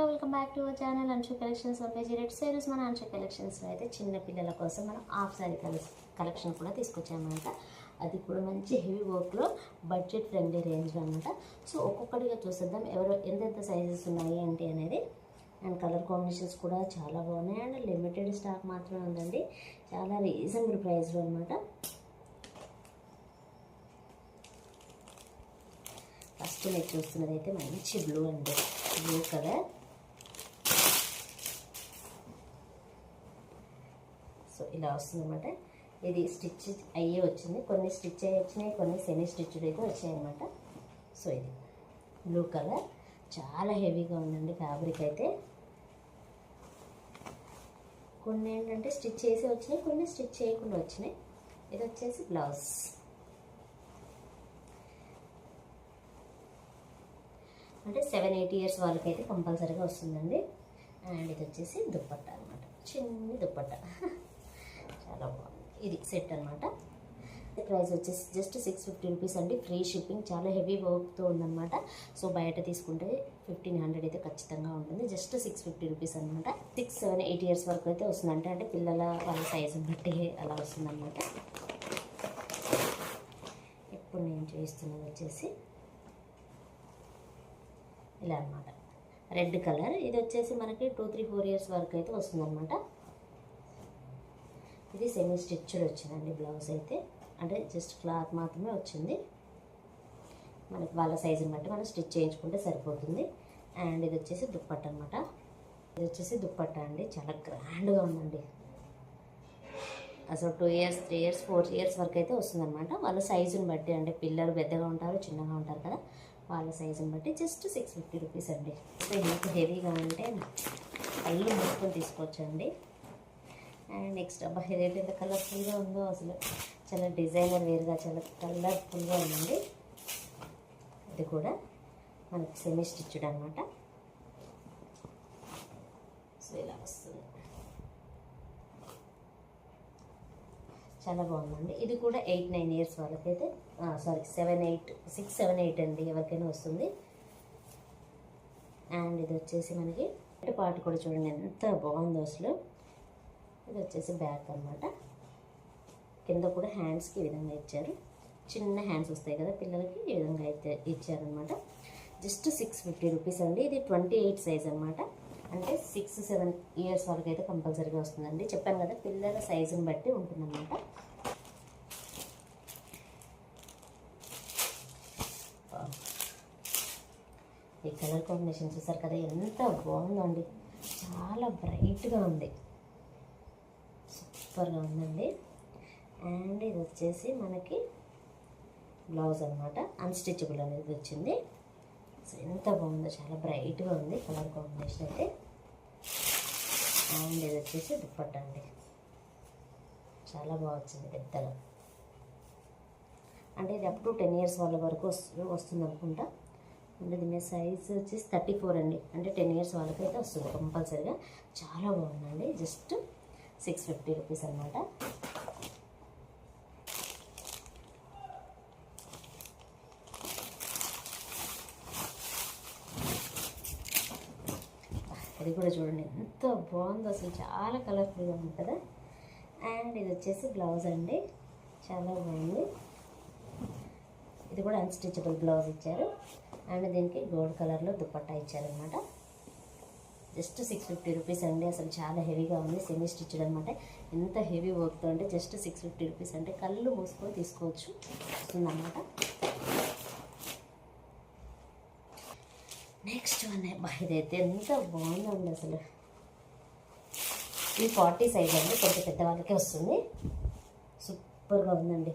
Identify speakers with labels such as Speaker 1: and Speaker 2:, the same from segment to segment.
Speaker 1: Welcome back to our channel Anshu collections page red saris. మన అంశు కలెక్షన్స్లో అయితే చిన్న పిల్లల కోసం మనం హాఫ్ సారీ కలెక్షన్ కూడా తీసుకొచ్చామన్నమాట. అది కూడా మంచి హెవీ వర్క్లో బడ్జెట్ ఫ్రెండ్లీ రేంజ్లో అనమాట. సో ఒక్కొక్కటిగా చూసేద్దాం ఎంతెంత సైజెస్ ఉన్నాయి ఏంటి అనేది. అండ్ కలర్ కాంబినేషన్స్ కూడా చాలా బాగున్నాయి. అండ్ లిమిటెడ్ స్టాక్ మాత్రమే ఉందండి, చాలా రీజనబుల్ ప్రైస్లో అనమాట. ఫస్ట్ మీరు చూస్తున్నది అయితే మంచి బ్లూ అండి, బ్లూ కలర్. సో ఇలా వస్తుందన్నమాట. ఇది స్టిచ్ అయ్యే వచ్చింది, కొన్ని స్టిచ్ అయ్యి వచ్చినాయి, కొన్ని సెమీ స్టిచ్డ్ అయితే వచ్చాయి అనమాట. సో ఇది బ్లూ కలర్ చాలా హెవీగా ఉందండి ఫ్యాబ్రిక్ అయితే. కొన్ని ఏంటంటే స్టిచ్ చేసి వచ్చినాయి, కొన్ని స్టిచ్ చేయకుండా వచ్చినాయి. ఇది వచ్చేసి బ్లౌజ్. అంటే 7-8 ఇయర్స్ వాళ్ళకైతే కంపల్సరీగా వస్తుందండి. అండ్ ఇది వచ్చేసి దుప్పట్టా అనమాట, చిన్ని దుప్పట్టా చాలా బాగుంది. ఇది సెట్ అనమాట. ప్రైస్ వచ్చేసి జస్ట్ 650 రూపీస్ అండి, ఫ్రీ షిప్పింగ్. చాలా హెవీ వర్క్తో ఉందన్నమాట. సో బయట తీసుకుంటే 1500 అయితే ఖచ్చితంగా ఉంటుంది. జస్ట్ 650 రూపీస్ అనమాట. 6-7-8 ఇయర్స్ వరకు అయితే వస్తుందంటే, అంటే పిల్లల వాళ్ళ సైజుని బట్టి అలా వస్తుందన్నమాట. ఇప్పుడు నేను చూస్తున్నది వచ్చేసి ఇలా అనమాట, రెడ్ కలర్. ఇది వచ్చేసి మనకి 2-3-4 ఇయర్స్ వరకు అయితే వస్తుందన్నమాట. ఇది సెమీ స్టిచ్డ్ వచ్చిందండి బ్లౌజ్ అయితే, అంటే జస్ట్ క్లాత్ మాత్రమే వచ్చింది. మనకి వాళ్ళ సైజుని బట్టి మనం స్టిచ్ చేయించుకుంటే సరిపోతుంది. అండ్ ఇది వచ్చేసి దుప్పట్ట అనమాట. ఇది వచ్చేసి దుప్పట్ట అండి, చాలా గ్రాండ్గా ఉందండి. అసలు 2 ఇయర్స్ 3 ఇయర్స్ 4 ఇయర్స్ వరకు అయితే వస్తుందన్నమాట. వాళ్ళ సైజుని బట్టి, అంటే పిల్లలు పెద్దగా ఉంటారు, చిన్నగా ఉంటారు కదా, వాళ్ళ సైజుని బట్టి జస్ట్ 650 రూపీస్ అండి. సో ఇంత హెవీగా అంటే అల్లు మొత్తం తీసుకోవచ్చు అండి. అండ్ నెక్స్ట్ అబ్బా, ఇదైతే ఎంత కలర్ఫుల్గా ఉందో అసలు, చాలా డిజైనర్ వేర్గా చాలా కలర్ఫుల్గా ఉందండి. ఇది కూడా మనకి సెమీ స్టిచ్డ్ అనమాట. సో ఇలా వస్తుంది, చాలా బాగుందండి. ఇది కూడా 8-9 ఇయర్స్ వాళ్ళకైతే, సారీ 6-7-8 అండి, ఎవరికైనా వస్తుంది. అండ్ ఇది వచ్చేసి మనకి పాటు కూడా చూడండి ఎంత బాగుందో అసలు. ఇది వచ్చేసి బ్యాక్ అనమాట. కింద కూడా హ్యాండ్స్కి ఈ విధంగా ఇచ్చారు, చిన్న హ్యాండ్స్ వస్తాయి కదా పిల్లలకి, ఈ విధంగా అయితే ఇచ్చారనమాట. జస్ట్ 650 రూపీస్ అండి. ఇది 28 సైజ్ అనమాట, అంటే 6-7 ఇయర్స్ వరకు అయితే కంపల్సరీగా వస్తుందండి. చెప్పాను కదా, పిల్లల సైజుని బట్టి ఉంటుందన్నమాట. ఈ కలర్ కాంబినేషన్ చూసారు కదా, ఎంత బాగుందో అండి, చాలా బ్రైట్గా ఉంది, సూపర్గా ఉందండి. అండ్ ఇది వచ్చేసి మనకి బ్లౌజ్ అనమాట, అన్స్టిచబుల్ అనేది వచ్చింది. సో ఎంత బాగుందో, చాలా బ్రైట్గా ఉంది కలర్ కాంబినేషన్ అయితే. అండ్ ఇది వచ్చేసి దుప్పట్టా అండి, చాలా బాగా వచ్చింది పెద్దగా. అంటే ఇది అప్ టు 10 ఇయర్స్ వాళ్ళ వరకు వస్తుంది అనుకుంటా. అంటే దీని సైజ్ వచ్చేసి 34 అండి, అంటే 10 ఇయర్స్ వాళ్ళకైతే వస్తుంది కంపల్సరీగా. చాలా బాగుందండి, జస్ట్ 650 రూపీస్ అనమాట. ఇది కూడా చూడండి ఎంత బాగుందో అసలు, చాలా కలర్ఫుల్గా ఉంది కదా. అండ్ ఇది వచ్చేసి బ్లౌజ్ అండి, చాలా బాగుంది. ఇది కూడా అన్స్టిచబుల్ బ్లౌజ్ ఇచ్చారు. అండ్ దీనికి గోల్డ్ కలర్లో దుప్పట్టా ఇచ్చారనమాట. జస్ట్ 650 రూపీస్ అండి. అసలు చాలా హెవీగా ఉంది, సెమీ స్టిచ్డ్ అనమాట. ఎంత హెవీ వర్క్తో అంటే జస్ట్ 650 రూపీస్ అంటే కళ్ళు మూసుకొని తీసుకోవచ్చు వస్తుందన్నమాట. నెక్స్ట్ వన్, ఇదైతే ఎంత బాగుందండి అసలు. ఇది 40 సైజ్ అండి, కొంచెం పెద్దవాళ్ళకే వస్తుంది. సూపర్గా ఉందండి,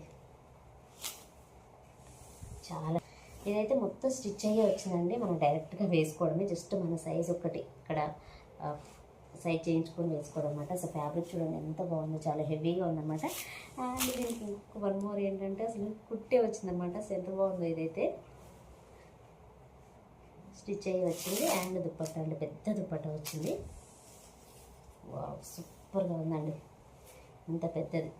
Speaker 1: చాలా. ఇదైతే మొత్తం స్టిచ్ అయ్యే వచ్చిందండి, మనం డైరెక్ట్గా వేసుకోవడమే. జస్ట్ మన సైజ్ ఒకటి ఇక్కడ సైజ్ చేయించుకొని వేసుకోవడం అనమాట. అసలు ఫ్యాబ్రిక్ చూడండి ఎంత బాగుందో, చాలా హెవీగా ఉందన్నమాట. అండ్ దీనికి వన్ మోర్ ఏంటంటే అసలు కుట్టే వచ్చిందన్నమాట. అసలు ఎంత బాగుందో, ఇదైతే స్టిచ్ అయ్యి వచ్చింది. అండ్ దుప్పట్టా అంటే పెద్ద దుప్పట్టా వచ్చింది. వావ్, సూపర్గా ఉందండి, ఇంత పెద్దది.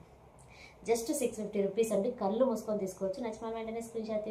Speaker 1: జస్ట్ 650 రూపీస్ అండి, కళ్ళు మూసుకొని తీసుకోవచ్చు. నచ్చిన వెంటనే స్క్రీన్ షాట్ తీసి